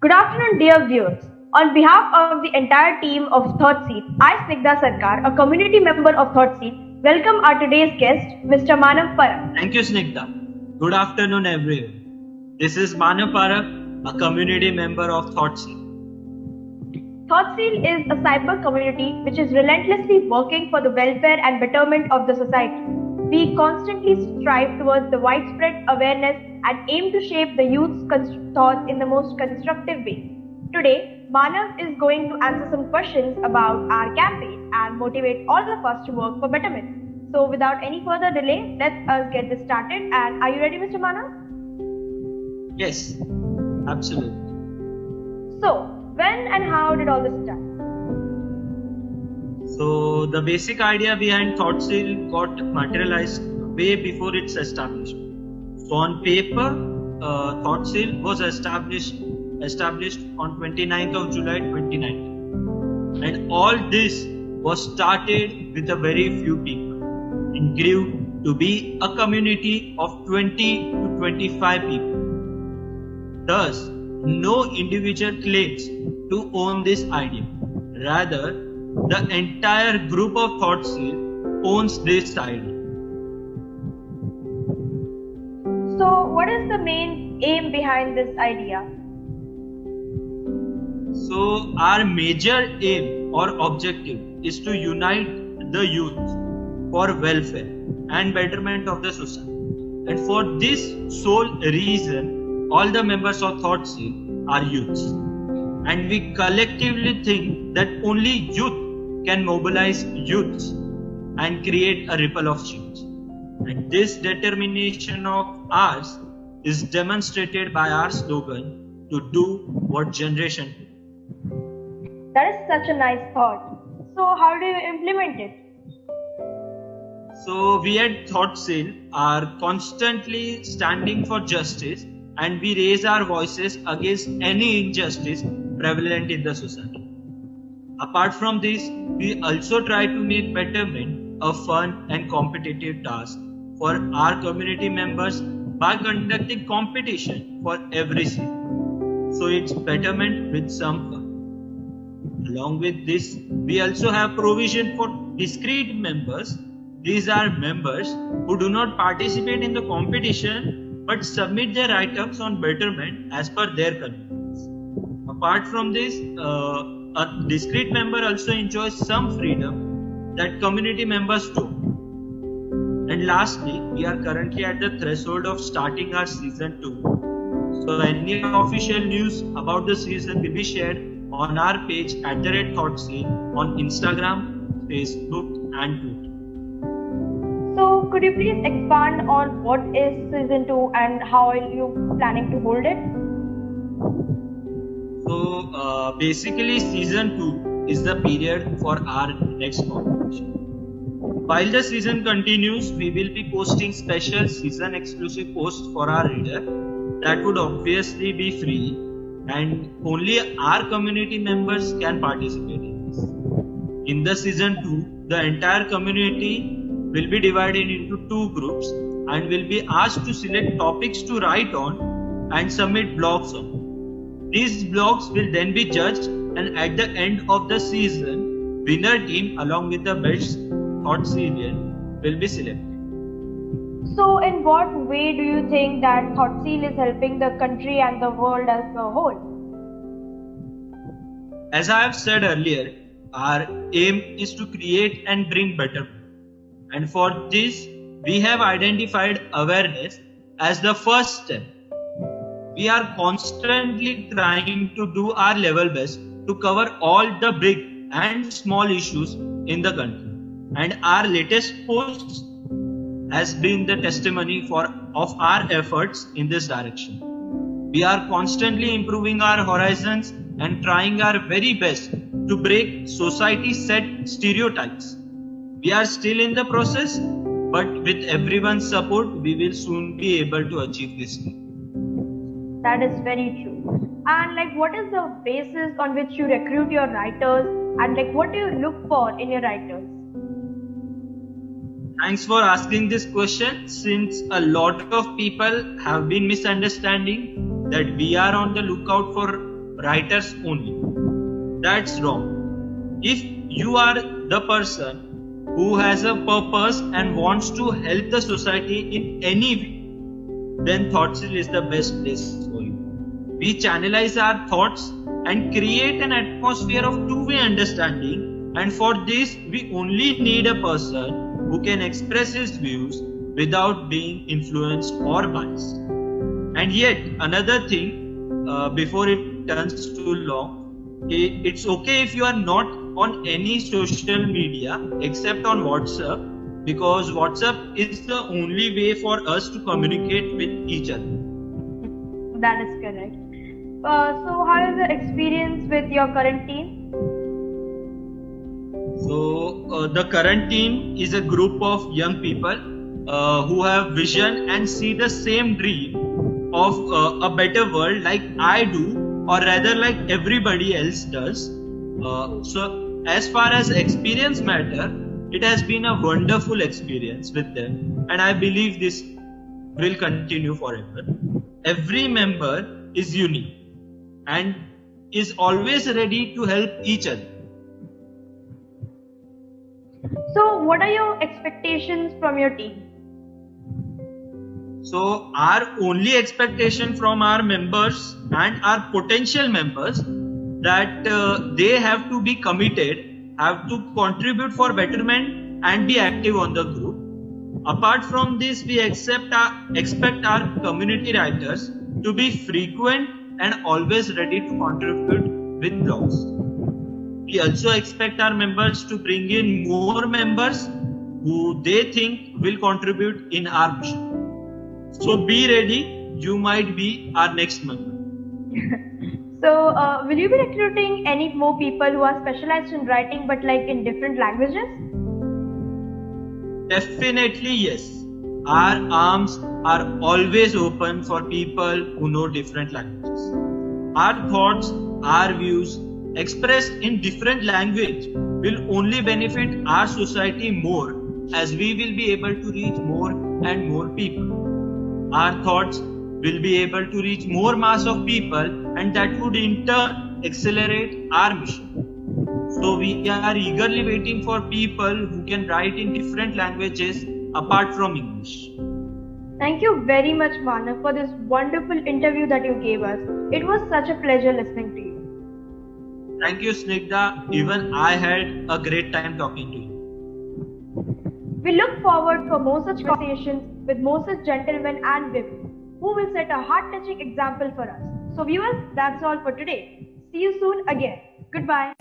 Good afternoon, dear viewers. On behalf of the entire team of ThoughtSeal, I, Snigdha Sarkar, a community member of ThoughtSeal, welcome our today's guest, Mr. Manav Parakh. Thank you, Snigdha. Good afternoon, everyone. This is Manav Parakh, a community member of ThoughtSeal. ThoughtSeal is a cyber community which is relentlessly working for the welfare and betterment of the society. We constantly strive towards the widespread awareness and aim to shape the youth's thoughts in the most constructive way. Today, Manav is going to answer some questions about our campaign and motivate all of us to work for betterment. So, without any further delay, let us get this started. And are you ready, Mr. Manav? Yes, absolutely. So, when and how did all this start? So, the basic idea behind ThoughtSeal got materialized way before its establishment. So, on paper, ThoughtSeal was established on 29th of July 2019. And all this was started with a very few people and grew to be a community of 20 to 25 people. Thus, no individual claims to own this idea. Rather, the entire group of ThoughtSeal owns this idea. So, what is the main aim behind this idea? So, our major aim or objective is to unite the youth for welfare and betterment of the society. And for this sole reason, all the members of ThoughtSeal are youths. And we collectively think that only youth can mobilize youths and create a ripple of change. And this determination of ours is demonstrated by our slogan, to do what generation do. That is such a nice thought. So, how do you implement it? So, we at ThoughtSeal are constantly standing for justice and we raise our voices against any injustice prevalent in the society. Apart from this, we also try to make betterment a fun and competitive task for our community members by conducting competition for every season. So it's betterment with some fun. Along with this, we also have provision for discrete members. These are members who do not participate in the competition but submit their write-ups on betterment as per their convenience. Apart from this, a discrete member also enjoys some freedom that community members don't. And lastly, we are currently at the threshold of starting our season 2. So any official news about the season will be shared on our page @ThoughtSeal on Instagram, Facebook and Twitter. So, could you please expand on what is season 2 and how are you planning to hold it? So basically season 2 is the period for our next competition. While the season continues, we will be posting special season exclusive posts for our reader that would obviously be free and only our community members can participate in this. In the season 2, the entire community will be divided into 2 groups and will be asked to select topics to write on and submit blogs on. These blogs will then be judged and at the end of the season, winner team along with the best ThoughtSealian will be selected. So, in what way do you think that ThoughtSeal is helping the country and the world as a whole? As I have said earlier, our aim is to create and bring betterment. And for this, we have identified awareness as the first step. We are constantly trying to do our level best to cover all the big and small issues in the country. And our latest post has been the testimony of our efforts in this direction. We are constantly improving our horizons and trying our very best to break society's set stereotypes. We are still in the process, but with everyone's support, we will soon be able to achieve this goal. That is very true. And what is the basis on which you recruit your writers and what do you look for in your writers? Thanks for asking this question, since a lot of people have been misunderstanding that we are on the lookout for writers only. That's wrong. If you are the person who has a purpose and wants to help the society in any way, then ThoughtSeal is the best place for you. We channelize our thoughts and create an atmosphere of two-way understanding, and for this we only need a person who can express his views without being influenced or biased. And yet another thing, before it turns too long, it's okay if you are not on any social media except on WhatsApp, because WhatsApp is the only way for us to communicate with each other. That is correct. So how is the experience with your current team? So the current team is a group of young people who have vision and see the same dream of a better world like I do, or rather like everybody else does. So as far as experience matter, it has been a wonderful experience with them, and I believe this will continue forever. Every member is unique and is always ready to help each other. So what are your expectations from your team? So our only expectation from our members and our potential members that they have to be committed, have to contribute for betterment and be active on the group. Apart from this, we expect our community writers to be frequent and always ready to contribute with blogs. We also expect our members to bring in more members who they think will contribute in our mission. So be ready, you might be our next member. So will you be recruiting any more people who are specialized in writing but like in different languages? Definitely yes. Our arms are always open for people who know different languages. Our thoughts, our views expressed in different language will only benefit our society more, as we will be able to reach more and more people. Our thoughts will be able to reach more mass of people, and that would in turn accelerate our mission. So we are eagerly waiting for people who can write in different languages apart from English. Thank you very much, Manav, for this wonderful interview that you gave us. It was such a pleasure listening to you. Thank you, Snigdha. Even I had a great time talking to you. We look forward for more such conversations with more such gentlemen and women who will set a heart-touching example for us. So viewers, that's all for today. See you soon again. Goodbye.